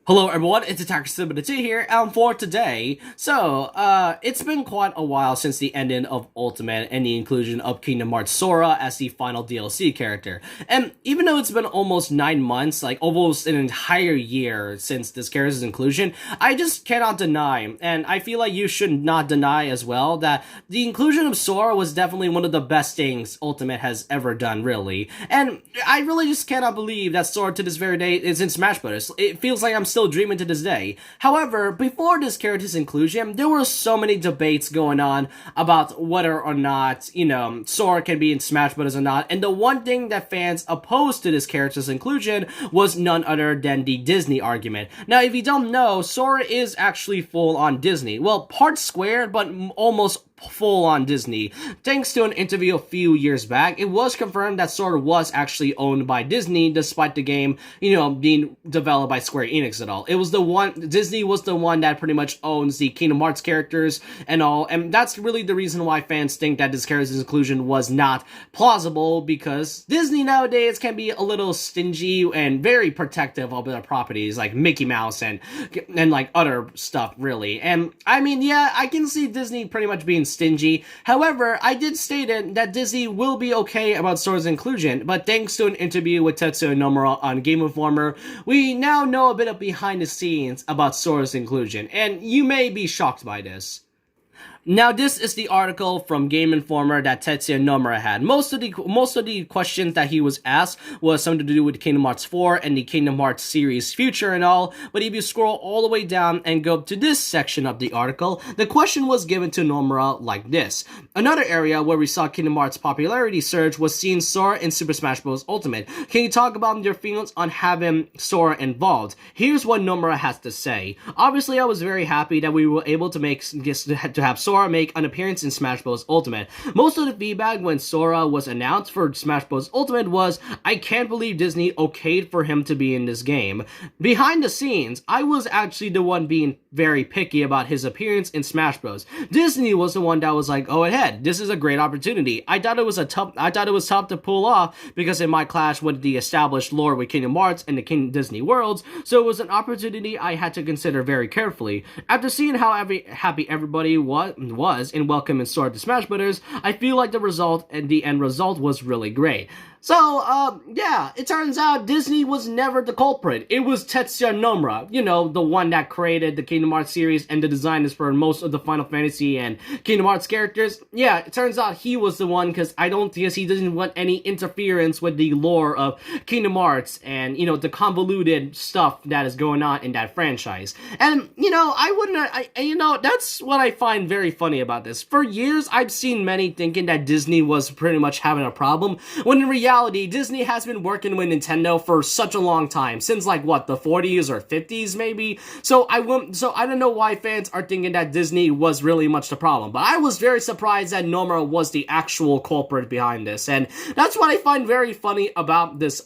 Hello everyone, it's Tetsuya here, and for today, it's been quite a while since the ending of Ultimate and the inclusion of Kingdom Hearts Sora as the final DLC character. And even though it's been almost 9 months, like almost an entire year since this character's inclusion, I just cannot deny, and I feel like you should not deny as well, that the inclusion of Sora was definitely one of the best things Ultimate has ever done, really. And I really just cannot believe that Sora to this very day is in Smash Bros. It feels like I'm still dreaming to this day. However, before this character's inclusion, there were so many debates going on about whether or not, Sora can be in Smash Bros. Or not, and the one thing that fans opposed to this character's inclusion was none other than the Disney argument. Now, if you don't know, Sora is actually full-on Disney. Well, part Square, but almost full-on Disney. Thanks to an interview a few years back, it was confirmed that Sora was actually owned by Disney, despite the game, being developed by Square Enix at all. Disney was the one that pretty much owns the Kingdom Hearts characters and all, and that's really the reason why fans think that this character's inclusion was not plausible, because Disney nowadays can be a little stingy and very protective of their properties, like Mickey Mouse and like other stuff, really. And, I mean, yeah, I can see Disney pretty much being stingy. However, I did state that Disney will be okay about Sora's inclusion, but thanks to an interview with Tetsuya Nomura on Game Informer, we now know a bit of behind the scenes about Sora's inclusion, and you may be shocked by this. Now, this is the article from Game Informer that Tetsuya Nomura had. Most of the questions that he was asked was something to do with Kingdom Hearts 4 and the Kingdom Hearts series future and all, but if you scroll all the way down and go to this section of the article, the question was given to Nomura like this. Another area where we saw Kingdom Hearts popularity surge was seeing Sora in Super Smash Bros. Ultimate. Can you talk about your feelings on having Sora involved? Here's what Nomura has to say. Obviously, I was very happy that we were able to have Sora make an appearance in Smash Bros. Ultimate. Most of the feedback when Sora was announced for Smash Bros. Ultimate was, I can't believe Disney okayed for him to be in this game. Behind the scenes, I was actually the one being very picky about his appearance in Smash Bros. Disney was the one that was like, go ahead, this is a great opportunity. I thought it was tough to pull off because it might clash with the established lore with Kingdom Hearts and the Disney worlds, so it was an opportunity I had to consider very carefully. After seeing how happy everybody was in welcoming Sora to Smash Bros., I feel like the end result was really great. So, yeah, it turns out Disney was never the culprit. It was Tetsuya Nomura, the one that created the Kingdom Hearts series and the designers for most of the Final Fantasy and Kingdom Hearts characters. Yeah, it turns out he was the one, because he didn't want any interference with the lore of Kingdom Hearts and, the convoluted stuff that is going on in that franchise. And, that's what I find very funny about this. For years, I've seen many thinking that Disney was pretty much having a problem, when in reality, Disney has been working with Nintendo for such a long time, since like what, the 40s or 50s maybe. So I don't know why fans are thinking that Disney was really much the problem, but I was very surprised that Nomura was the actual culprit behind this, and that's what I find very funny about this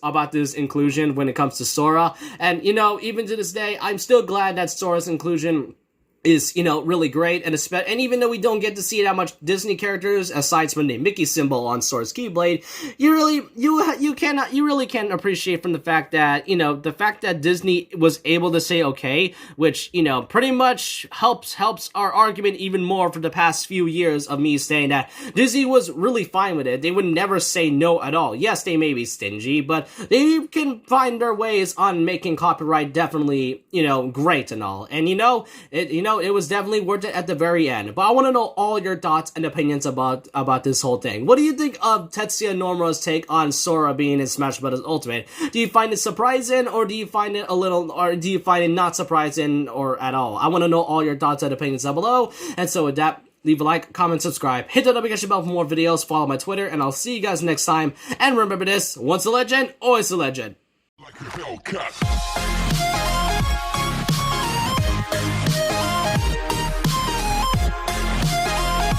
inclusion when it comes to Sora. And even to this day, I'm still glad that Sora's inclusion is, really great, and even though we don't get to see that much Disney characters, aside from the Mickey symbol on Sora's Keyblade, you really can appreciate from the fact that, the fact that Disney was able to say okay, which, pretty much helps our argument even more for the past few years of me saying that Disney was really fine with it. They would never say no at all. Yes, they may be stingy, but they can find their ways on making copyright definitely, great and all. And, it was definitely worth it at the very end. But I want to know all your thoughts and opinions about this whole thing. What do you think of Tetsuya Nomura's take on Sora being in Smash Bros. Ultimate? Do you find it surprising, or do you find it not surprising or at all? I want to know all your thoughts and opinions down below. And so with that, leave a like, comment, subscribe, hit the notification bell for more videos, follow my Twitter, and I'll see you guys next time. And remember this, once a legend, always a legend. Like a Hellcat.